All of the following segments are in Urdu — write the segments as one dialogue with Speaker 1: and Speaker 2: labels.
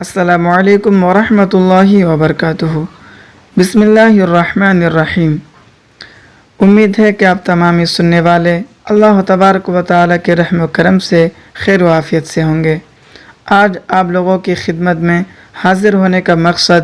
Speaker 1: السلام علیکم ورحمۃ اللہ وبرکاتہ۔ بسم اللہ الرحمن الرحیم۔ امید ہے کہ آپ تمامی سننے والے اللہ تبارک و تعالیٰ کے رحم و کرم سے خیر و عافیت سے ہوں گے۔ آج آپ لوگوں کی خدمت میں حاضر ہونے کا مقصد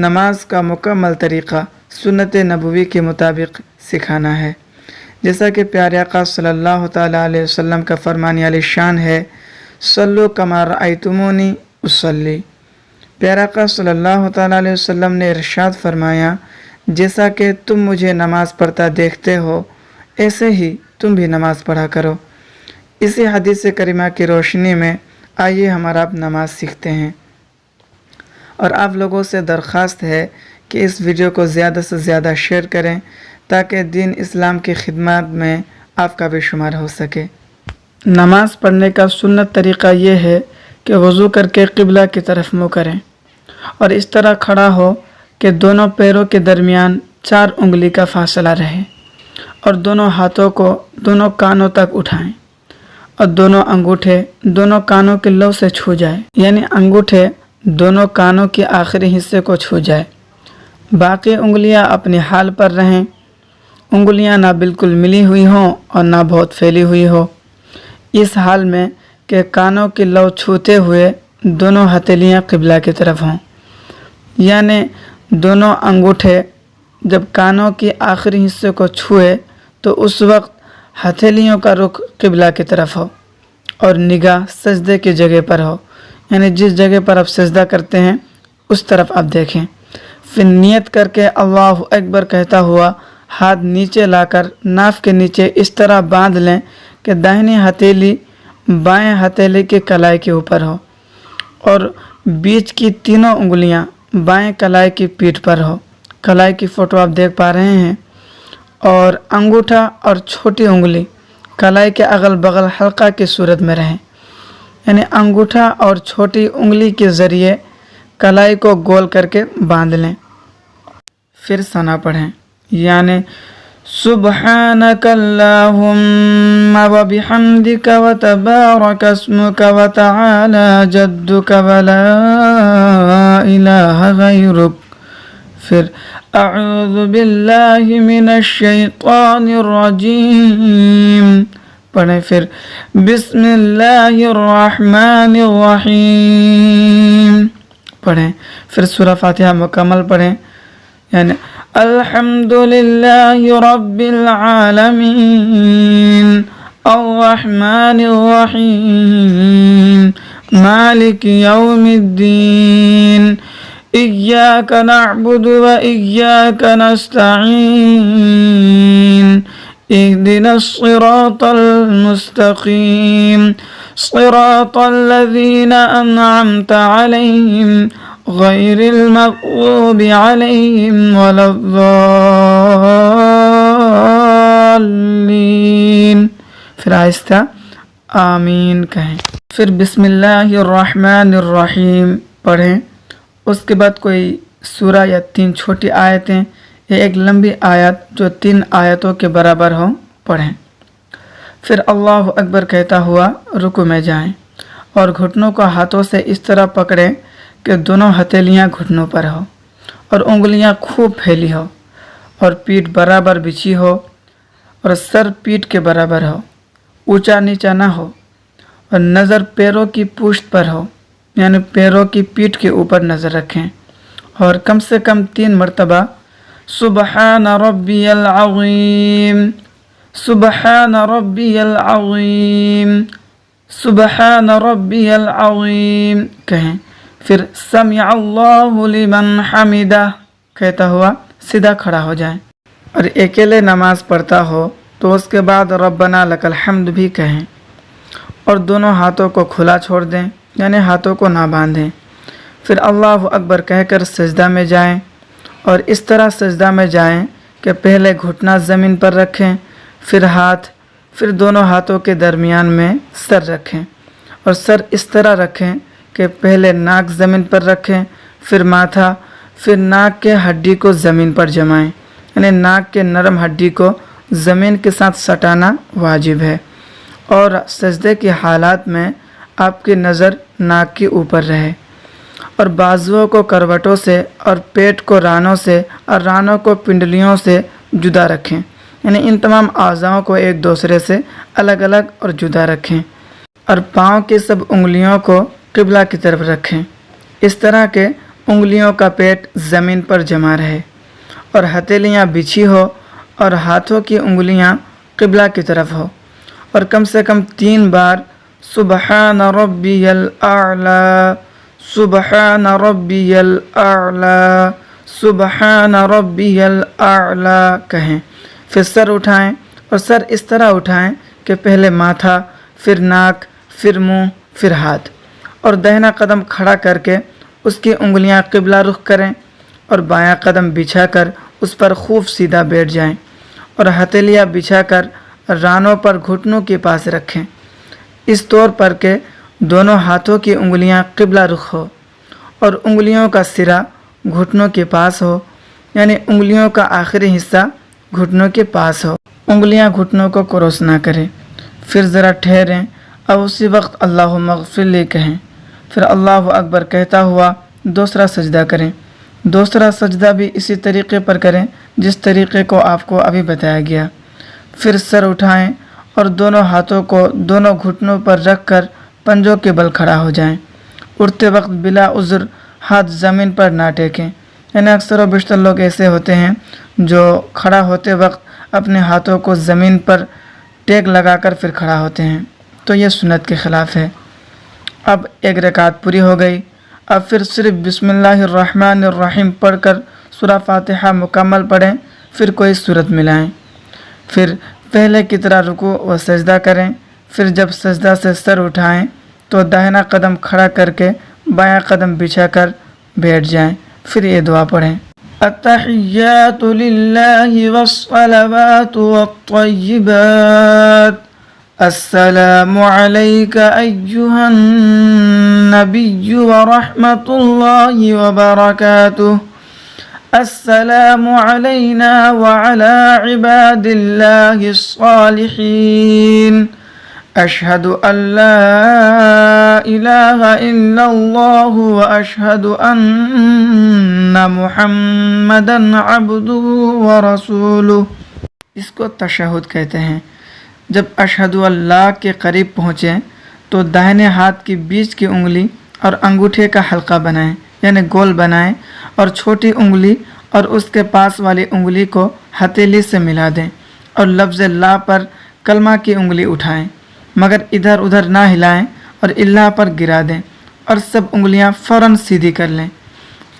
Speaker 1: نماز کا مکمل طریقہ سنت نبوی کے مطابق سکھانا ہے۔ جیسا کہ پیارے آقا صلی اللہ تعالیٰ علیہ وسلم کا فرمان عالی شان ہے، صلو کما رأیتمونی اصلی۔ پیارے آقا صلی اللہ تعالیٰ علیہ وسلم نے ارشاد فرمایا، جیسا کہ تم مجھے نماز پڑھتا دیکھتے ہو ایسے ہی تم بھی نماز پڑھا کرو۔ اسی حدیث کریمہ کی روشنی میں آئیے ہمارا اب نماز سیکھتے ہیں، اور آپ لوگوں سے درخواست ہے کہ اس ویڈیو کو زیادہ سے زیادہ شیئر کریں تاکہ دین اسلام کی خدمات میں آپ کا بھی شمار ہو سکے۔ نماز پڑھنے کا سنت طریقہ یہ ہے کہ وضو کر کے قبلہ کی طرف منہ کریں اور اس طرح کھڑا ہو کہ دونوں پیروں کے درمیان 4 انگلی کا فاصلہ رہے، اور دونوں ہاتھوں کو دونوں کانوں تک اٹھائیں اور دونوں انگوٹھے دونوں کانوں کے لو سے چھو جائے، یعنی انگوٹھے دونوں کانوں کے آخری حصے کو چھو جائے۔ باقی انگلیاں اپنے حال پر رہیں، انگلیاں نہ بالکل ملی ہوئی ہوں اور نہ بہت پھیلی ہوئی ہو۔ اس حال میں کہ کانوں کی لو چھوتے ہوئے دونوں ہتھیلیاں قبلہ کی طرف ہوں، یعنی دونوں انگوٹھے جب کانوں کے آخری حصے کو چھوئے تو اس وقت ہتھیلیوں کا رخ قبلہ کی طرف ہو اور نگاہ سجدے کی جگہ پر ہو، یعنی جس جگہ پر آپ سجدہ کرتے ہیں اس طرف آپ دیکھیں۔ پھر نیت کر کے اللہ اکبر کہتا ہوا ہاتھ نیچے لا کر ناف کے نیچے اس طرح باندھ لیں کہ داہنی ہتھیلی بائیں ہتھیلی کے کلائی کے اوپر ہو اور بیچ کی تینوں انگلیاں بائیں کلائی کی پیٹھ پر ہو۔ کلائی کی فوٹو آپ دیکھ پا رہے ہیں، اور انگوٹھا اور چھوٹی انگلی کلائی کے اگل بغل حلقہ کی صورت میں رہیں، یعنی انگوٹھا اور چھوٹی انگلی کے ذریعے کلائی کو گول کر کے باندھ لیں۔ پھر ثنا پڑھیں، یعنی سبحانک اللہم وبحمدک وتبارک اسمک وتعالی جدک ولا الہ غیرک۔ پھر اعوذ باللہ من الشیطان الرجیم پڑھیں۔ پھر بسم اللہ الرحمن الرحیم پڑھیں۔ پھر سورہ فاتحہ مکمل پڑھیں، یعنی الحمدللہ رب العالمین الرحمن الرحیم مالک یوم الدین ایاک نعبد و ایاک نستعین اہدنا الصراط المستقیم صراط الذین انعمت علیہم غیر المغضوب علیہم ولا الضالین۔ پھر آہستہ آمین کہیں۔ پھر بسم اللہ الرحمن الرحیم پڑھیں۔ اس کے بعد کوئی سورہ یا 3 چھوٹی آیتیں یا ایک لمبی آیت جو 3 آیتوں کے برابر ہوں پڑھیں۔ پھر اللہ اکبر کہتا ہوا رکوع میں جائیں اور گھٹنوں کو ہاتھوں سے اس طرح پکڑیں کہ دونوں ہتھیلیاں گھٹنوں پر ہو اور انگلیاں خوب پھیلی ہو اور پیٹھ برابر بچھی ہو اور سر پیٹھ کے برابر ہو، اونچا نیچا نہ ہو، اور نظر پیروں کی پشت پر ہو، یعنی پیروں کی پیٹھ کے اوپر نظر رکھیں، اور کم سے کم 3 مرتبہ سبحان ربی العظیم سبحان ربی العظیم سبحان ربی العظیم کہیں۔ پھر سمع اللہ لمن حمدہ کہتا ہوا سیدھا کھڑا ہو جائیں، اور اکیلے نماز پڑھتا ہو تو اس کے بعد ربنا لک الحمد بھی کہیں، اور دونوں ہاتھوں کو کھلا چھوڑ دیں، یعنی ہاتھوں کو نہ باندھیں۔ پھر اللہ اکبر کہہ کر سجدہ میں جائیں، اور اس طرح سجدہ میں جائیں کہ پہلے گھٹنا زمین پر رکھیں، پھر دونوں ہاتھوں کے درمیان میں سر رکھیں، اور سر اس طرح رکھیں کہ پہلے ناک زمین پر رکھیں، پھر ماتھا، پھر ناک کے ہڈی کو زمین پر جمائیں، یعنی ناک کے نرم ہڈی کو زمین کے ساتھ سٹانا واجب ہے، اور سجدے کی حالات میں آپ کی نظر ناک کے اوپر رہے، اور بازوؤں کو کروٹوں سے اور پیٹ کو رانوں سے اور رانوں کو پنڈلیوں سے جدا رکھیں، یعنی ان تمام اعضاؤں کو ایک دوسرے سے الگ الگ اور جدا رکھیں، اور پاؤں کی سب انگلیوں کو قبلہ کی طرف رکھیں، اس طرح کہ انگلیوں کا پیٹ زمین پر جمع رہے اور ہتھیلیاں بچھی ہو اور ہاتھوں کی انگلیاں قبلہ کی طرف ہو، اور کم سے کم 3 بار سبحان ربی الاعلی، سبحان ربی الاعلی، سبحان ربی الاعلی کہیں۔ پھر سر اٹھائیں اور سر اس طرح اٹھائیں کہ پہلے ماتھا، پھر ناک، پھر منہ، پھر ہاتھ، اور داہنا قدم کھڑا کر کے اس کی انگلیاں قبلہ رخ کریں اور بایاں قدم بچھا کر اس پر خوب سیدھا بیٹھ جائیں اور ہتھیلیاں بچھا کر رانوں پر گھٹنوں کے پاس رکھیں، اس طور پر کہ دونوں ہاتھوں کی انگلیاں قبلہ رخ ہو اور انگلیوں کا سرا گھٹنوں کے پاس ہو، یعنی انگلیوں کا آخری حصہ گھٹنوں کے پاس ہو، انگلیاں گھٹنوں کو کروس نہ کریں۔ پھر ذرا ٹھہریں اور اسی وقت اللہم اغفر لی کہیں، پھر اللہ اکبر کہتا ہوا دوسرا سجدہ کریں۔ دوسرا سجدہ بھی اسی طریقے پر کریں جس طریقے کو آپ کو ابھی بتایا گیا۔ پھر سر اٹھائیں اور دونوں ہاتھوں کو دونوں گھٹنوں پر رکھ کر پنجوں کے بل کھڑا ہو جائیں۔ اٹھتے وقت بلا عذر ہاتھ زمین پر نہ ٹیکیں، یعنی اکثر و بیشتر لوگ ایسے ہوتے ہیں جو کھڑا ہوتے وقت اپنے ہاتھوں کو زمین پر ٹیک لگا کر پھر کھڑا ہوتے ہیں، تو یہ سنت کے خلاف ہے۔ اب ایک رکعت پوری ہو گئی، اب پھر صرف بسم اللہ الرحمن الرحیم پڑھ کر سورہ فاتحہ مکمل پڑھیں، پھر کوئی سورت ملائیں، پھر پہلے کی طرح رکوع و سجدہ کریں، پھر جب سجدہ سے سر اٹھائیں تو داہنا قدم کھڑا کر کے بایاں قدم بچھا کر بیٹھ جائیں، پھر یہ دعا پڑھیں: التحیات للہ والصلوات والطیبات، السلام علیک ایہا النبی ورحمۃ اللہ وبرکاتہ، السلام علینا وعلی عباد اللہ الصالحین، اشہد ان لا الہ الا اللہ واشہد ان محمدا عبدہ ورسولہ۔ اس کو تشہد کہتے ہیں۔ جب اشہد اللہ کے قریب پہنچیں تو داہنے ہاتھ کی بیچ کی انگلی اور انگوٹھے کا حلقہ بنائیں، یعنی گول بنائیں، اور چھوٹی انگلی اور اس کے پاس والی انگلی کو ہتھیلی سے ملا دیں اور لفظ لا پر کلمہ کی انگلی اٹھائیں، مگر ادھر ادھر نہ ہلائیں اور اللہ پر گرا دیں، اور سب انگلیاں فوراً سیدھی کر لیں۔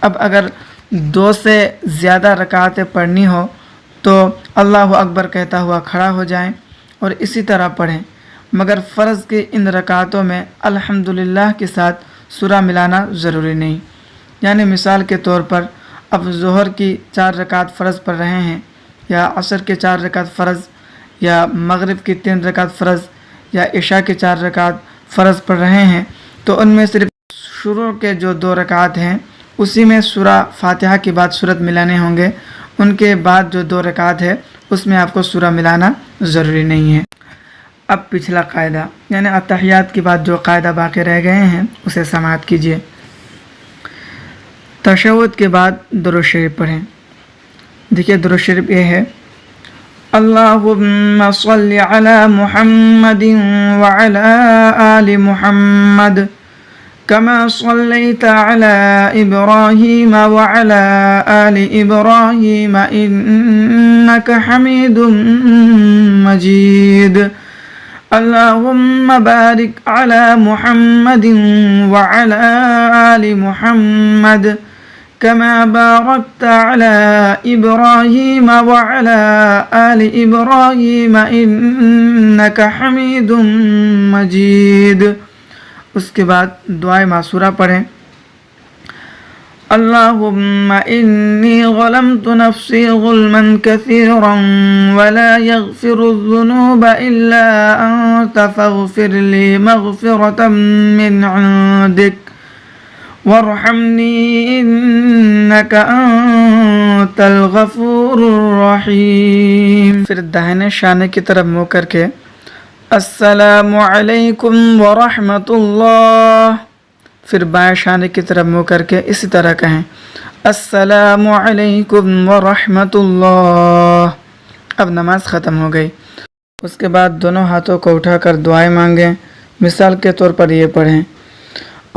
Speaker 1: اب اگر 2 سے زیادہ رکعتیں پڑھنی ہو تو اللہ اکبر کہتا ہوا کھڑا ہو جائیں اور اسی طرح پڑھیں، مگر فرض کی ان رکعتوں میں الحمدللہ کے ساتھ سورہ ملانا ضروری نہیں۔ یعنی مثال کے طور پر اب ظہر کی 4 رکعت فرض پڑھ رہے ہیں، یا عصر کے 4 رکعت فرض، یا مغرب کی 3 رکعت فرض، یا عشاء کے 4 رکعت فرض پڑھ رہے ہیں، تو ان میں صرف شروع کے جو 2 رکعت ہیں اسی میں سورہ فاتحہ کے بعد سورت ملانے ہوں گے، ان کے بعد جو 2 رکعت ہے اس میں آپ کو سورہ ملانا ضروری نہیں ہے۔ اب پچھلا قاعدہ یعنی اتحیات کے بعد جو قاعدہ باقی رہ گئے ہیں اسے سماعت کیجیے۔ تشہد کے بعد درود شریف پڑھیں۔ دیکھیے درود شریف یہ ہے: اللہم صلی علی محمد وعلی آل محمد کما صلیت علی ابراہیم وعلی آل ابراہیم انک حمید مجید، اللہم بارک علی محمد وعلی آل محمد كما باركت على إبراهيم وعلى آل إبراهيم إنك حميد مجيد۔ اس کے بعد دعائے معصورہ پڑھیں: اللهم إني ظلمت نفسي ظلما كثيرا ولا يغفر الذنوب إلا أنت فاغفر لي مغفرة من عندك وارحمنی انک انت الغفور الرحیم۔ پھر داہنے شانے کی طرف منہ کر کے السلام علیکم ورحمۃ اللہ، پھر بائیں شانے کی طرف منہ کر کے اسی طرح کہیں السلام علیکم ورحمۃ اللہ۔ اب نماز ختم ہو گئی۔ اس کے بعد دونوں ہاتھوں کو اٹھا کر دعائیں مانگیں۔ مثال کے طور پر یہ پڑھیں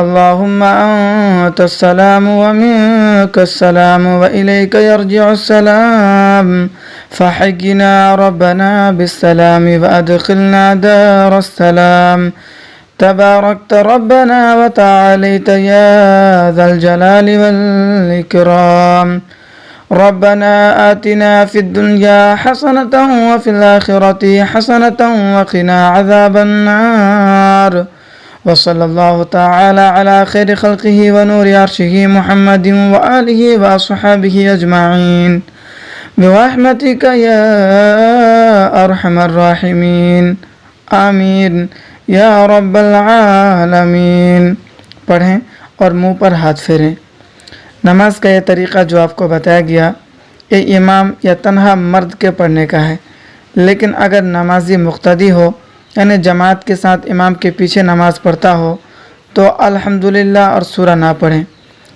Speaker 1: اللہم انت السلام ومنک السلام وإلیک یرجع السلام فحینا ربنا بالسلام وادخلنا دار السلام تبارکت ربنا وتعالیت یا ذا الجلال والإکرام ربنا آتنا في الدنيا حسنة وفي الآخرة حسنة وقنا عذاب النار وصلى الله تعالى على خير خلقه ونور عرشه محمد وآله وأصحابه أجمعين برحمتك يا أرحم الراحمين آمین یا رب العالمین پڑھیں اور منہ پر ہاتھ پھیریں۔ نماز کا یہ طریقہ جو آپ کو بتایا گیا یہ امام یا تنہا مرد کے پڑھنے کا ہے، لیکن اگر نمازی مقتدی ہو یعنی جماعت کے ساتھ امام کے پیچھے نماز پڑھتا ہو تو الحمدللہ اور سورہ نہ پڑھیں،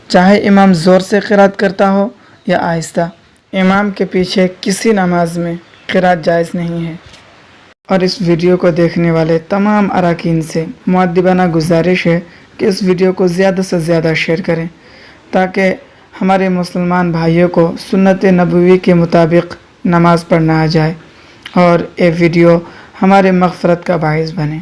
Speaker 1: چاہے امام زور سے قرات کرتا ہو یا آہستہ۔ امام کے پیچھے کسی نماز میں قرات جائز نہیں ہے۔ اور اس ویڈیو کو دیکھنے والے تمام اراکین سے مؤدبانہ گزارش ہے کہ اس ویڈیو کو زیادہ سے زیادہ شیئر کریں تاکہ ہمارے مسلمان بھائیوں کو سنت نبوی کے مطابق نماز پڑھنا آ جائے اور یہ ویڈیو ہمارے مغفرت کا باعث بنے۔